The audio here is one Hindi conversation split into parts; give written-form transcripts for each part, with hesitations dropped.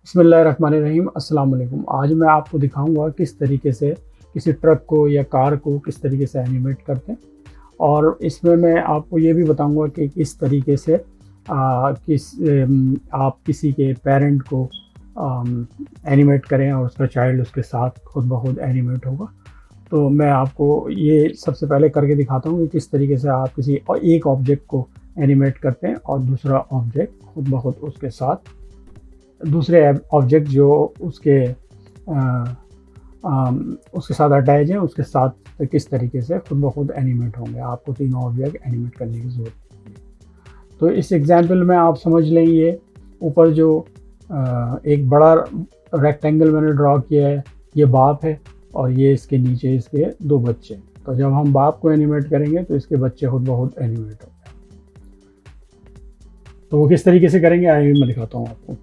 बिस्मिल्लाहिर्रहमानिर्रहीम। अस्सलाम वालेकुम। आज मैं आपको दिखाऊंगा किस तरीके से किसी ट्रक को या कार को किस तरीके से एनिमेट करते हैं। और इसमें मैं आपको ये भी बताऊंगा कि किस तरीके से आप किसी के पेरेंट को एनिमेट करें और उसका चाइल्ड उसके साथ खुद ब खुद एनिमेट होगा। तो मैं आपको ये सबसे पहले करके दिखाता हूँ कि किस तरीके से आप किसी एक ऑब्जेक्ट को एनिमेट करते हैं और दूसरा ऑब्जेक्ट खुद ब खुद उसके साथ दूसरे ऑब्जेक्ट जो उसके साथ अटैच है उसके साथ किस तरीके से खुद ब खुद एनिमेट होंगे। आपको तीनों ऑब्जेक्ट एनिमेट करने की ज़रूरत है। तो इस एग्जांपल में आप समझ लें, ये ऊपर जो एक बड़ा रेक्टेंगल मैंने ड्रॉ किया है, ये बाप है और ये इसके नीचे इसके दो बच्चे। तो जब हम बाप को एनिमेट करेंगे तो इसके बच्चे खुद ब खुद एनिमेट होंगे। तो वो किस तरीके से करेंगे आइए मैं दिखाता हूँ आपको।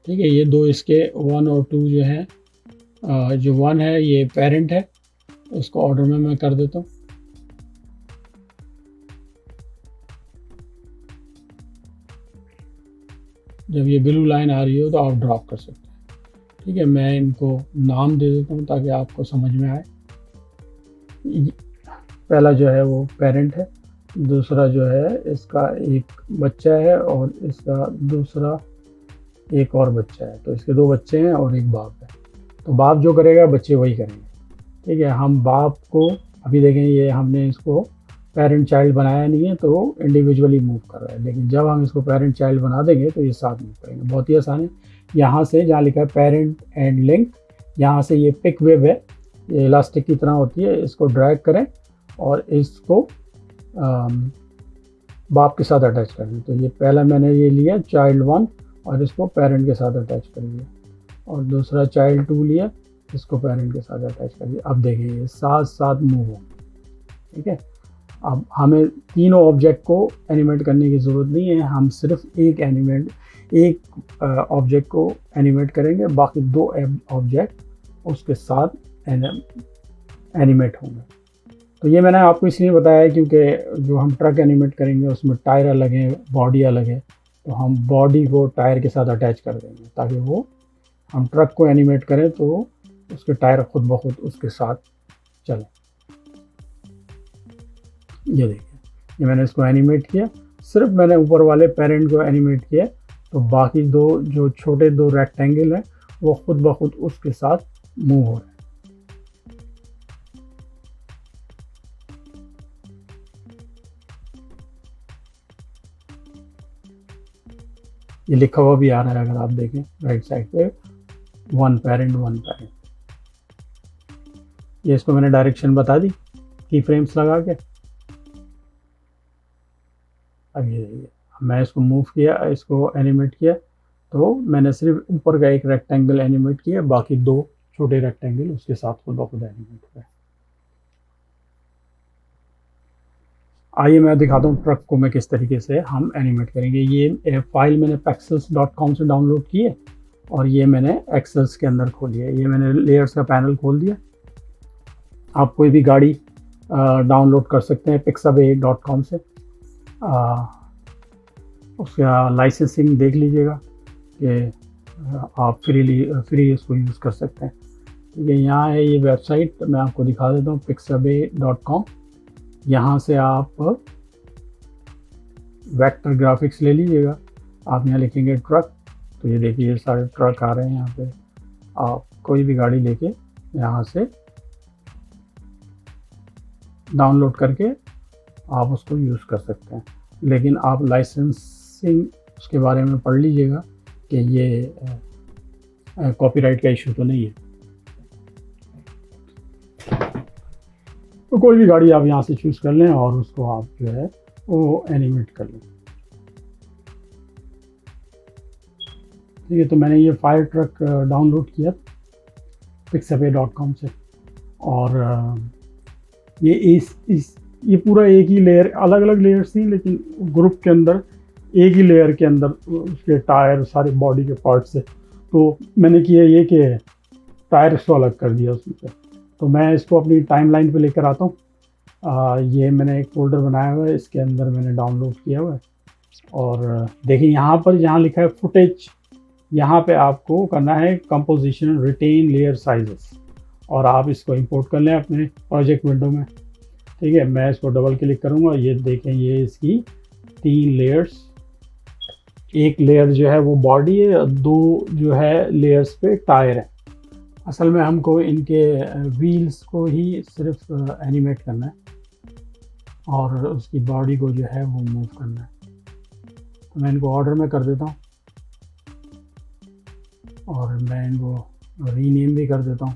ठीक है, ये दो इसके 1 और 2 जो है, जो 1 है ये पेरेंट है, उसको ऑर्डर में मैं कर देता हूँ। जब ये ब्लू लाइन आ रही हो तो आप ड्रॉप कर सकते हैं। ठीक है, मैं इनको नाम दे देता हूँ ताकि आपको समझ में आए। पहला जो है वो पेरेंट है, दूसरा जो है इसका एक बच्चा है और इसका दूसरा एक और बच्चा है। तो इसके दो बच्चे हैं और एक बाप है। तो बाप जो करेगा बच्चे वही करेंगे। ठीक है, हम बाप को अभी देखें, ये हमने इसको पेरेंट चाइल्ड बनाया नहीं है तो इंडिविजुअली मूव कर रहा है, लेकिन जब हम इसको पेरेंट चाइल्ड बना देंगे तो ये साथ मूव करेंगे। बहुत ही आसान है। यहाँ से जहाँ लिखा है पेरेंट एंड लिंक, यहाँ से ये पिक वेब है, ये इलास्टिक की तरह होती है, इसको ड्रैग करें और इसको बाप के साथ अटैच कर दें। तो ये पहला मैंने ये लिया चाइल्ड 1 और इसको पेरेंट के साथ अटैच कर दिया, और दूसरा चाइल्ड 2 लिया, इसको पेरेंट के साथ अटैच कर दिया। अब देखें ये साथ साथ मूव हो। ठीक है, अब हमें तीनों ऑब्जेक्ट को एनिमेट करने की ज़रूरत नहीं है, हम सिर्फ एक ऑब्जेक्ट को एनिमेट करेंगे, बाकी दो ऑब्जेक्ट उसके साथ एनिमेट होंगे। तो ये मैंने आपको इसलिए बताया है क्योंकि जो हम ट्रक एनिमेट करेंगे उसमें टायर अलग है, बॉडी अलग है। तो हम बॉडी को टायर के साथ अटैच कर देंगे ताकि वो हम ट्रक को एनिमेट करें तो उसके टायर खुद ब खुद उसके साथ चलें। ये देखिए, ये मैंने इसको एनिमेट किया, सिर्फ मैंने ऊपर वाले पेरेंट को एनिमेट किया, तो बाकी दो जो छोटे दो रेक्टेंगल हैं वो खुद ब खुद उसके साथ मूव हो रहे हैं। ये लिखा हुआ भी आ रहा है, अगर आप देखें राइट साइड पे 1 पेरेंट 1 पेरेंट। ये इसको मैंने डायरेक्शन बता दी की फ्रेम्स लगा के। अब ये देखिए, मैं इसको मूव किया, इसको एनिमेट किया, तो मैंने सिर्फ ऊपर का एक रेक्टेंगल एनिमेट किया, बाकी दो छोटे रेक्टेंगल उसके साथ खुद ब खुद एनिमेट हुए। आइए मैं दिखाता हूँ ट्रक को मैं किस तरीके से हम एनिमेट करेंगे। ये फाइल मैंने pexels.com से डाउनलोड की है और ये मैंने एक्सेल्स के अंदर खोली है। ये मैंने लेयर्स का पैनल खोल दिया। आप कोई भी गाड़ी डाउनलोड कर सकते हैं pixabay.com से। उसका लाइसेंसिंग देख लीजिएगा कि आप फ्री इसको यूज़ कर सकते हैं। ये यहाँ है ये वेबसाइट, मैं आपको दिखा देता हूँ pixabay.com। यहाँ से आप वेक्टर ग्राफिक्स ले लीजिएगा। आप यहाँ लिखेंगे ट्रक, तो ये देखिए ये सारे ट्रक आ रहे हैं यहाँ पे। आप कोई भी गाड़ी लेके यहाँ से डाउनलोड करके आप उसको यूज़ कर सकते हैं, लेकिन आप लाइसेंसिंग उसके बारे में पढ़ लीजिएगा कि ये कॉपीराइट का इशू तो नहीं है। तो कोई भी गाड़ी आप यहाँ से चूज़ कर लें और उसको आप जो है वो एनिमेट कर लें। ठीक है, तो मैंने ये फायर ट्रक डाउनलोड किया pixabay.com से, और ये पूरा एक ही लेयर, अलग अलग लेयर्स थी लेकिन ग्रुप के अंदर एक ही लेयर के अंदर उसके टायर सारे बॉडी के पार्ट से। तो मैंने किया ये कि टायर को अलग कर दिया उसमें से। तो मैं इसको अपनी टाइमलाइन पे लेकर आता हूँ। ये मैंने एक फ़ोल्डर बनाया हुआ है, इसके अंदर मैंने डाउनलोड किया हुआ है। और देखिए यहाँ पर जहाँ लिखा है फुटेज, यहाँ पे आपको करना है कंपोजिशन रिटेन लेयर साइजेस, और आप इसको इंपोर्ट कर लें अपने प्रोजेक्ट विंडो में। ठीक है, मैं इसको डबल क्लिक करूँगा, ये देखें ये इसकी 3 लेयर्स, एक लेयर जो है वो बॉडी है, और 2 जो है लेयर्स पे टायर है। असल में हमको इनके व्हील्स को ही सिर्फ एनिमेट करना है और उसकी बॉडी को जो है वो मूव करना है। तो मैं इनको ऑर्डर में कर देता हूँ और मैं इनको रीनेम भी कर देता हूँ।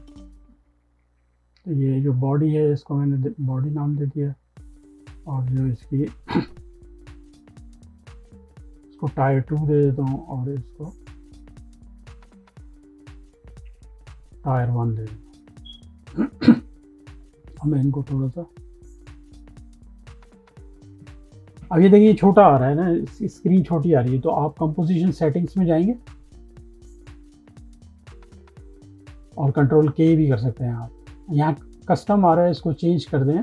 तो ये जो बॉडी है इसको मैंने बॉडी नाम दे दिया, और जो इसकी इसको टायर 2 दे देता हूँ, और इसको टायर 1 दे देता हूँ। अब मैं इनको थोड़ा सा, अब ये देखिए छोटा आ रहा है ना, स्क्रीन छोटी आ रही है, तो आप कंपोजिशन सेटिंग्स में जाएंगे और कंट्रोल के भी कर सकते हैं आप। यहाँ कस्टम आ रहा है, इसको चेंज कर दें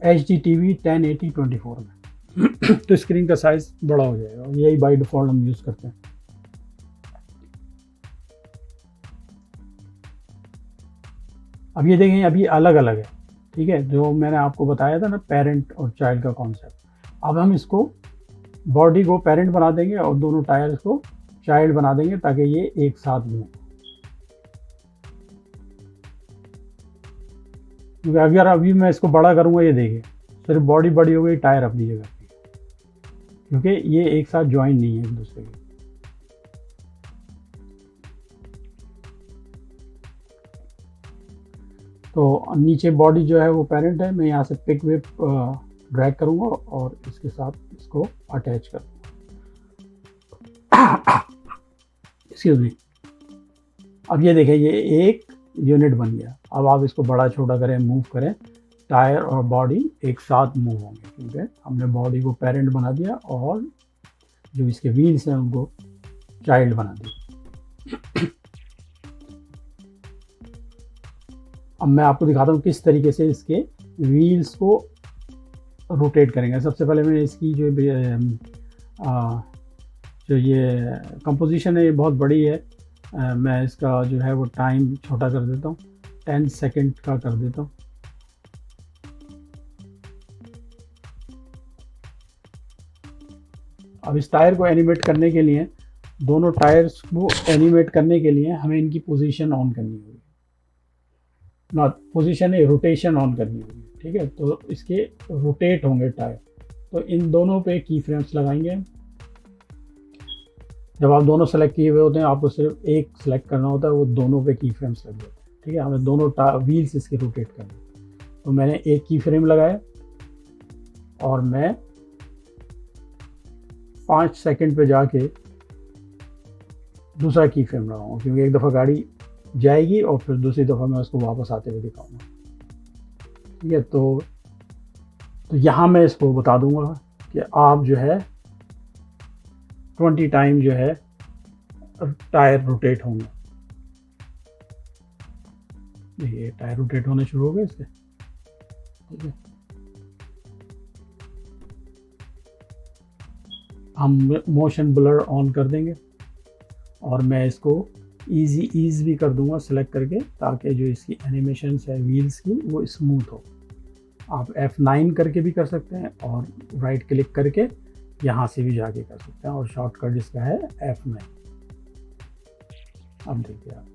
HDTV 1080x24 में। तो स्क्रीन का साइज बड़ा हो जाएगा, और यही बाय डिफ़ॉल्ट हम यूज़ करते हैं। अब ये देखें अभी अलग अलग है, ठीक है, जो मैंने आपको बताया था ना पेरेंट और चाइल्ड का कॉन्सेप्ट। अब हम इसको बॉडी को पेरेंट बना देंगे और दोनों टायर्स को चाइल्ड बना देंगे, ताकि ये एक साथ में, क्योंकि अगर अभी मैं इसको बड़ा करूँगा, ये देखिए सिर्फ बॉडी बड़ी हो गई, टायर अपनी जगह पे, क्योंकि ये एक साथ ज्वाइन नहीं है एक दूसरे के। तो नीचे बॉडी जो है वो पेरेंट है, मैं यहाँ से पिक विप ड्रैग करूँगा और इसके साथ इसको अटैच कर दूँगा। Excuse me. अब ये देखें ये एक यूनिट बन गया। अब आप इसको बड़ा छोटा करें, मूव करें, टायर और बॉडी एक साथ मूव होंगे, क्योंकि हमने बॉडी को पेरेंट बना दिया और जो इसके व्हील्स हैं उनको चाइल्ड बना दिया। अब मैं आपको दिखाता हूँ किस तरीके से इसके व्हील्स को रोटेट करेंगे। सबसे पहले मैं इसकी जो ये कंपोजिशन है ये बहुत बड़ी है, मैं इसका जो है वो टाइम छोटा कर देता हूँ, 10 सेकंड का कर देता हूँ। अब इस टायर को एनिमेट करने के लिए, दोनों टायर्स को एनिमेट करने के लिए हमें इनकी पोजीशन ऑन करनी होगी, नॉट पोजीशन है, रोटेशन ऑन करनी होगी। ठीक है, तो इसके रोटेट होंगे टायर, तो इन दोनों पे की फ्रेम्स लगाएंगे। जब आप दोनों सेलेक्ट किए हुए होते हैं, आपको सिर्फ एक सेलेक्ट करना होता है, वो दोनों पे की फ्रेम्स लग जाते हैं। ठीक है, हमें दोनों व्हील्स इसके रोटेट करने। तो मैंने एक की फ्रेम लगाया और मैं 5 सेकंड पे जाके दूसरा की फ्रेम लगाऊंगा, क्योंकि एक दफ़ा गाड़ी जाएगी और फिर दूसरी दफ़ा मैं उसको वापस आते हुए दिखाऊंगा। ठीक है, तो यहाँ मैं इसको बता दूंगा कि आप जो है 20 टाइम जो है टायर रोटेट होंगे। ये टायर रोटेट होने शुरू हो गए इसके। ठीक है, हम मोशन ब्लर ऑन कर देंगे और मैं इसको इजी ईज भी कर दूंगा सेलेक्ट करके, ताकि जो इसकी एनिमेशन है व्हील्स की वो स्मूथ हो। आप F9 करके भी कर सकते हैं और राइट क्लिक करके यहाँ से भी जाके कर सकते हैं, और शॉर्टकट जिसका है F9। अब देखिए आप,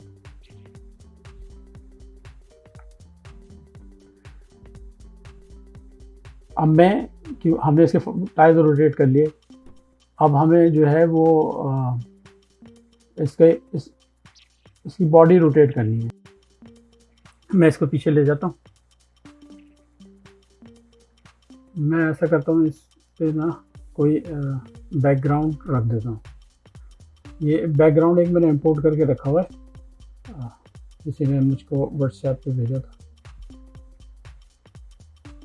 अब मैं क्यों हमने इसके टायर रोटेट कर लिए, अब हमें जो है वो इसकी बॉडी रोटेट करनी है। मैं इसको पीछे ले जाता हूँ, मैं ऐसा करता हूँ, इस पे ना कोई बैकग्राउंड रख देता हूँ। ये बैकग्राउंड एक मैंने इंपोर्ट करके रखा हुआ है, किसी ने मुझको व्हाट्सएप पे भेजा था,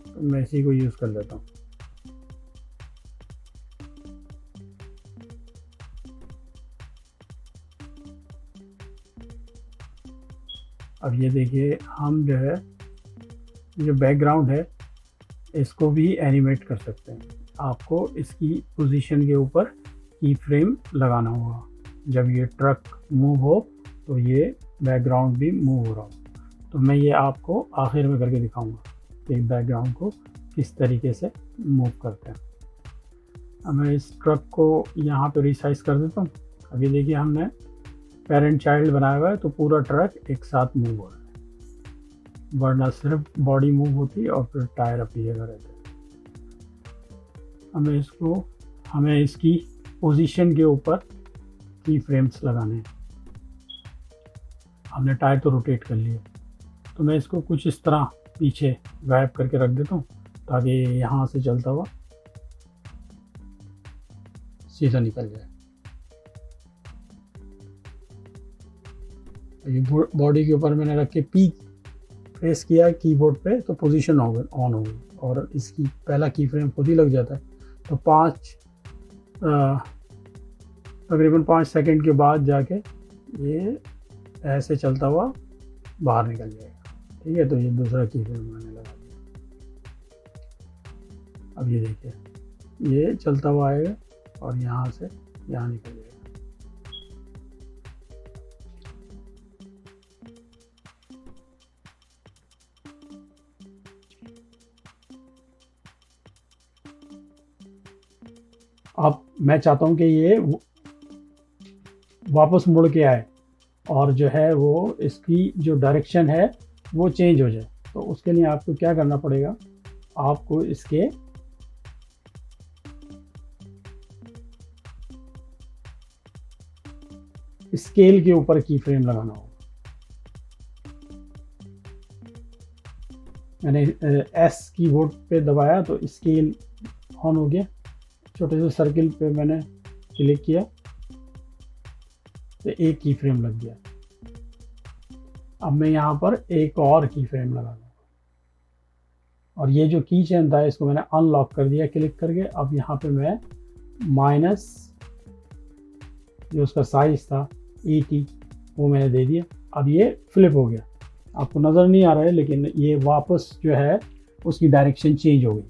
तो मैं इसी को यूज़ कर लेता हूँ। अब ये देखिए हम जो है जो बैकग्राउंड है इसको भी एनिमेट कर सकते हैं। आपको इसकी पोजीशन के ऊपर की फ्रेम लगाना होगा। जब ये ट्रक मूव हो तो ये बैकग्राउंड भी मूव हो रहा हो। तो मैं ये आपको आखिर में करके दिखाऊंगा कि बैकग्राउंड को किस तरीके से मूव करते हैं। अब मैं इस ट्रक को यहाँ पे रिसाइज कर देता हूँ। अभी देखिए हमने पेरेंट चाइल्ड बनाया हुआ है तो पूरा ट्रक एक साथ मूव हो रहा है, वरना सिर्फ बॉडी मूव होती है और फिर टायर अपनी जगह रहते हैं। हमें इसकी पोजीशन के ऊपर की फ्रेम्स लगाने हैं। हमने टायर तो रोटेट कर लिया, तो मैं इसको कुछ इस तरह पीछे गायब करके रख देता हूँ ताकि यहाँ से चलता हुआ सीधा निकल जाए। ये बॉडी के ऊपर मैंने रख के पी प्रेस किया कीबोर्ड पे तो पोजीशन ऑन हो गई, और इसकी पहला की फ्रेम खुद ही लग जाता है। तो तकरीबन 5 सेकंड के बाद जाके ये ऐसे चलता हुआ बाहर निकल जाएगा। ठीक है, तो ये दूसरा की फ्रेम मैंने लगा दिया। अब ये देखिए ये चलता हुआ आएगा और यहाँ से यहाँ निकल जाएगा। अब मैं चाहता हूँ कि ये वापस मुड़ के आए और जो है वो इसकी जो डायरेक्शन है वो चेंज हो जाए। तो उसके लिए आपको क्या करना पड़ेगा, आपको इसके स्केल के ऊपर की फ्रेम लगाना होगा। मैंने एस कीबोर्ड पे दबाया तो स्केल ऑन हो गया। छोटे से सर्किल पे मैंने क्लिक किया तो एक की फ्रेम लग गया। अब मैं यहाँ पर एक और की फ्रेम लगा दूँगा, और ये जो की चेन था इसको मैंने अनलॉक कर दिया क्लिक करके। अब यहाँ पे मैं माइनस जो उसका साइज था 80 वो मैंने दे दिया। अब ये फ्लिप हो गया, आपको नज़र नहीं आ रहा है लेकिन ये वापस जो है उसकी डायरेक्शन चेंज हो गई।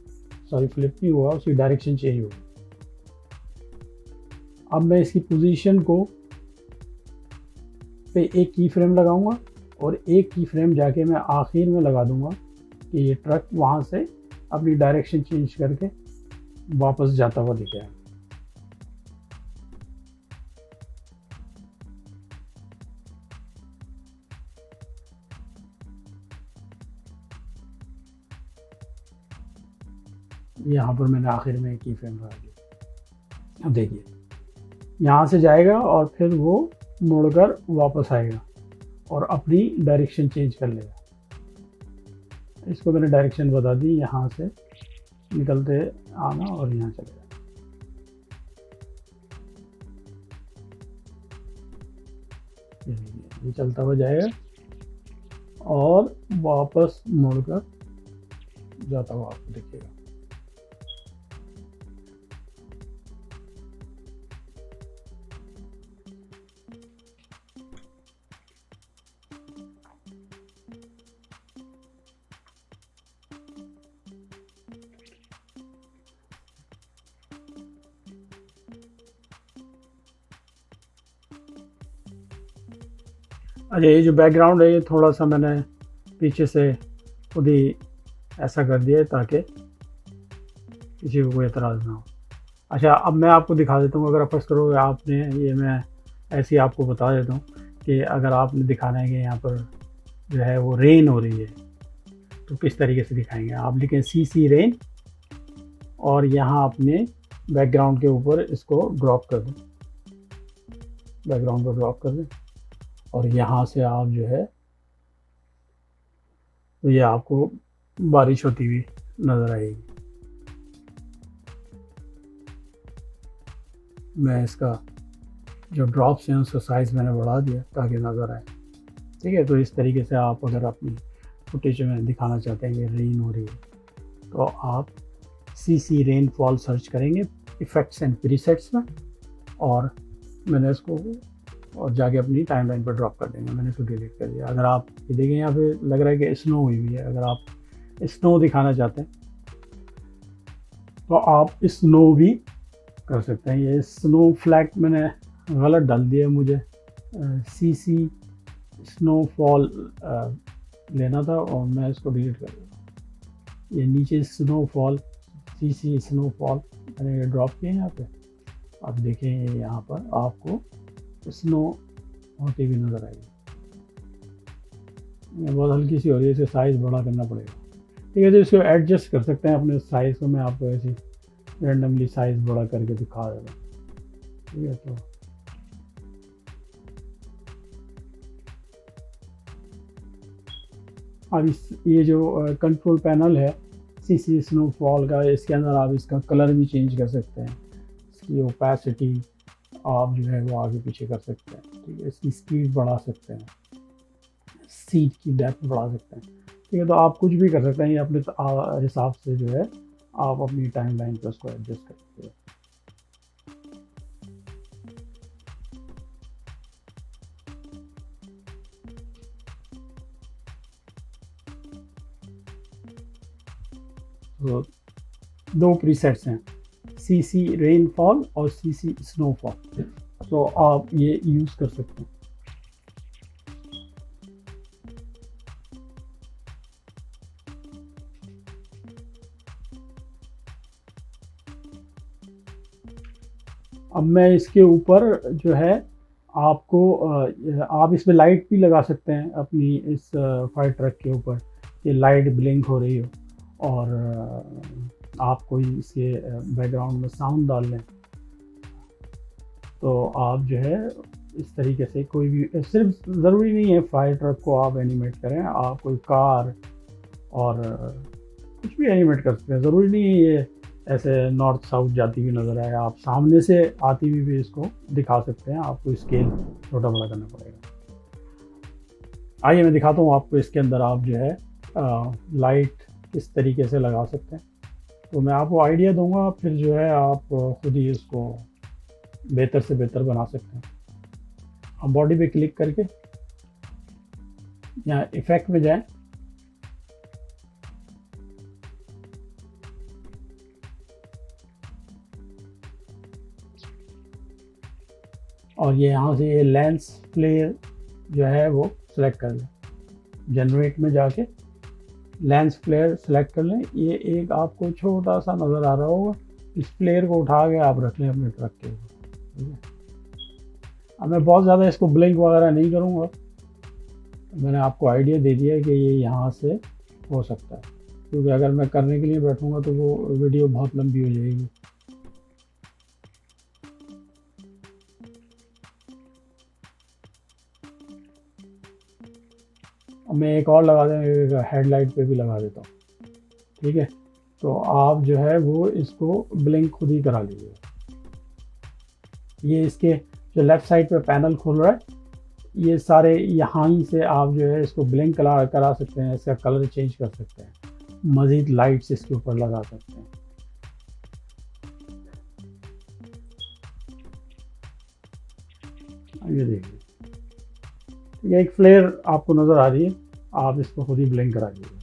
सॉरी, फ्लिप नहीं हुआ, उसकी डायरेक्शन चेंज हो गई। अब मैं इसकी पोजीशन को पे एक की फ्रेम लगाऊंगा और एक की फ्रेम जाके मैं आखिर में लगा दूंगा कि ये ट्रक वहाँ से अपनी डायरेक्शन चेंज करके वापस जाता हुआ दिखे। यहाँ पर मैंने आखिर में एक की फ्रेम लगा दी। अब देखिए यहाँ से जाएगा और फिर वो मुड़कर वापस आएगा और अपनी डायरेक्शन चेंज कर लेगा। इसको मैंने डायरेक्शन बता दी, यहाँ से निकलते आना और यहाँ चले जाना। ये चलता हुआ जाएगा और वापस मुड़कर जाता हुआ आपको दिखेगा। अच्छा, ये जो बैकग्राउंड है ये थोड़ा सा मैंने पीछे से खुद ही ऐसा कर दिया है ताकि किसी को कोई एतराज़ ना हो। अच्छा, अब मैं आपको दिखा देता हूँ, अगर आप फर्स्ट करोगे आपने ये मैं ऐसे ही आपको बता देता हूँ कि अगर आपने दिखाना है कि यहाँ पर जो है वो रेन हो रही है तो किस तरीके से दिखाएंगे। आप लिखें CC रेन और यहाँ अपने बैकग्राउंड के ऊपर इसको ड्रॉप कर दें, बैकग्राउंड पर ड्रॉप कर दें और यहाँ से आप जो है तो ये आपको बारिश होती हुई नज़र आएगी। मैं इसका जो ड्रॉप्स हैं उसका साइज़ मैंने बढ़ा दिया ताकि नज़र आए। ठीक है, तो इस तरीके से आप अगर अपनी फुटेज में दिखाना चाहते हैं कि रेन हो रही है तो आप CC रेनफॉल सर्च करेंगे इफ़ेक्ट्स एंड प्रीसेट्स में, और मैंने इसको और जाके अपनी टाइमलाइन पर ड्रॉप कर देंगे। मैंने इसको डिलीट कर दिया। अगर आप ये देखें यहाँ पे लग रहा है कि स्नो हुई हुई है। अगर आप स्नो दिखाना चाहते हैं तो आप स्नो भी कर सकते हैं। ये स्नो फ्लैग मैंने गलत डाल दिया, मुझे CC स्नोफॉल लेना था और मैं इसको डिलीट कर दूँगा। ये नीचे स्नोफॉल, CC स्नोफॉल मैंने ड्रॉप किया है यहाँ पे। आप देखें यहाँ पर आपको स्नो होती हुई नज़र आएगी। ये बहुत हल्की सी हो रही है, इसे साइज़ बड़ा करना पड़ेगा। ठीक है, तो इसको एडजस्ट कर सकते हैं अपने साइज़ को। मैं आपको ऐसे रैंडमली साइज़ बड़ा करके दिखा देता हूँ। ठीक है, तो अब ये जो कंट्रोल पैनल है CC स्नोफॉल का, इसके अंदर आप इसका कलर भी चेंज कर सकते हैं, इसकी ओपेसिटी आप जो है वो आगे पीछे कर सकते हैं। ठीक है, इसकी स्पीड बढ़ा सकते हैं, सीट की डेप्थ बढ़ा सकते हैं। ठीक है, तो आप कुछ भी कर सकते हैं, ये अपने हिसाब से जो है आप अपनी टाइमलाइन पर उसको एडजस्ट कर सकते हैं। तो दो प्रीसेट्स हैं, CC रेनफॉल और CC स्नोफॉल, तो आप ये यूज़ कर सकते हैं। अब मैं इसके ऊपर जो है आपको आप इसमें लाइट भी लगा सकते हैं अपनी इस फायर ट्रक के ऊपर, कि लाइट ब्लिंक हो रही हो, और आप कोई इसके बैकग्राउंड में साउंड डाल लें तो आप जो है इस तरीके से कोई भी, सिर्फ ज़रूरी नहीं है फायर ट्रक को आप एनिमेट करें, आप कोई कार और कुछ भी एनिमेट कर सकते हैं। ज़रूरी नहीं है ये ऐसे नॉर्थ साउथ जाती हुई नज़र आए, आप सामने से आती हुई भी इसको दिखा सकते हैं। आपको स्केल छोटा बड़ा करना पड़ेगा। आइए मैं दिखाता हूँ आपको इसके अंदर आप जो है लाइट किस तरीके से लगा सकते हैं। तो मैं आपको आइडिया दूंगा, फिर जो है आप खुद ही इसको बेहतर से बेहतर बना सकते हैं। आप बॉडी पे क्लिक करके यहाँ इफेक्ट में जाएं, और ये यहाँ से ये लेंस फ्लेयर जो है वो सिलेक्ट कर लें। जनरेट में जाके लेंस फ्लेयर सेलेक्ट कर लें। ये एक आपको छोटा सा नज़र आ रहा होगा, इस फ्लेयर को उठा के आप रख लें अपने ट्रक के ऊपर। ठीक है, अब मैं बहुत ज़्यादा इसको ब्लिंक वगैरह नहीं करूँगा, मैंने आपको आइडिया दे दिया है कि ये यहाँ से हो सकता है, क्योंकि अगर मैं करने के लिए बैठूँगा तो वो वीडियो बहुत लंबी हो जाएगी। अब मैं एक और लगा दें, हेडलाइट पे भी लगा देता हूँ। ठीक है, तो आप जो है वो इसको ब्लिंक खुद ही करा लीजिए। ये इसके जो लेफ़्ट साइड पे पैनल खुल रहा है, ये सारे यहाँ ही से आप जो है इसको ब्लिंक करा सकते हैं, इसका कलर चेंज कर सकते हैं, मज़ीद लाइट्स इसके ऊपर लगा सकते हैं। ये देखिए, ये एक फ्लेयर आपको नज़र आ रही है, आप इसको खुद ही ब्लिंक करा दीजिए।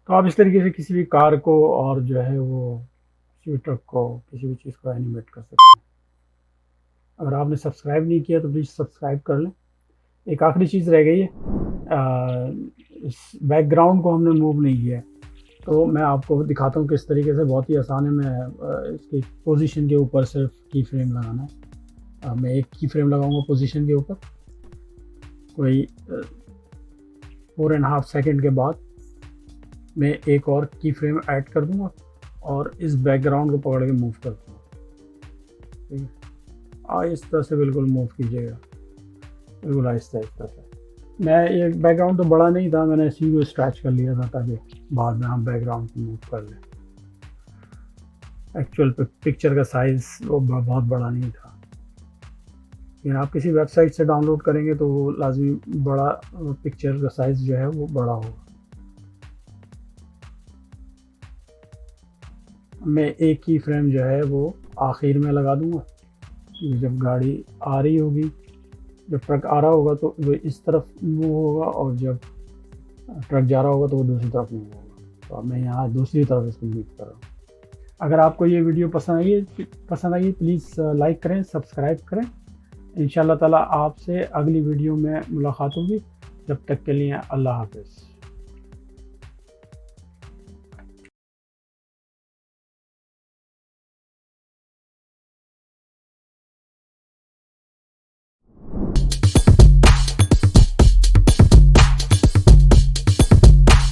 तो आप इस तरीके से किसी भी कार को और जो है वो किसी भी ट्रक को, किसी भी चीज़ को एनिमेट कर सकते हैं। अगर आपने सब्सक्राइब नहीं किया तो प्लीज़ सब्सक्राइब कर लें। एक आखिरी चीज़ रह गई है, इस बैकग्राउंड को हमने मूव नहीं किया है, तो मैं आपको दिखाता हूँ किस तरीके से। बहुत ही आसान है, मैं इसकी पोजीशन के ऊपर सिर्फ की फ्रेम लगाना है। मैं एक की फ्रेम लगाऊंगा पोजीशन के ऊपर, कोई 4.5 सेकेंड के बाद मैं एक और की फ्रेम ऐड कर दूंगा और इस बैकग्राउंड को पकड़ के मूव कर दूंगा। ठीक है, इस तरह से बिल्कुल मूव कीजिएगा, बिल्कुल आहिस्ता आहिस्ता से। मैं ये बैकग्राउंड तो बड़ा नहीं था, मैंने इसी को स्ट्रेच कर लिया था ताकि बाद में हम बैकग्राउंड को मूव कर लें। एक्चुअल पिक्चर का साइज़ वो बहुत बड़ा नहीं था, लेकिन आप किसी वेबसाइट से डाउनलोड करेंगे तो वो लाजमी बड़ा पिक्चर का साइज़ जो है वो बड़ा होगा। मैं एक ही फ्रेम जो है वो आखिर में लगा दूंगा, क्योंकि जब गाड़ी आ रही होगी, जब ट्रक आ रहा होगा तो वो इस तरफ मूव होगा, और जब ट्रक जा रहा होगा तो वो दूसरी तरफ मूव होगा। तो अब मैं यहाँ दूसरी तरफ इसको मूव कर रहा हूँ। अगर आपको ये वीडियो पसंद आई प्लीज़ लाइक करें, सब्सक्राइब करें। इंशाल्लाह ताला आपसे अगली वीडियो में मुलाकात होगी। जब तक के लिए अल्लाह हाफ़िज़।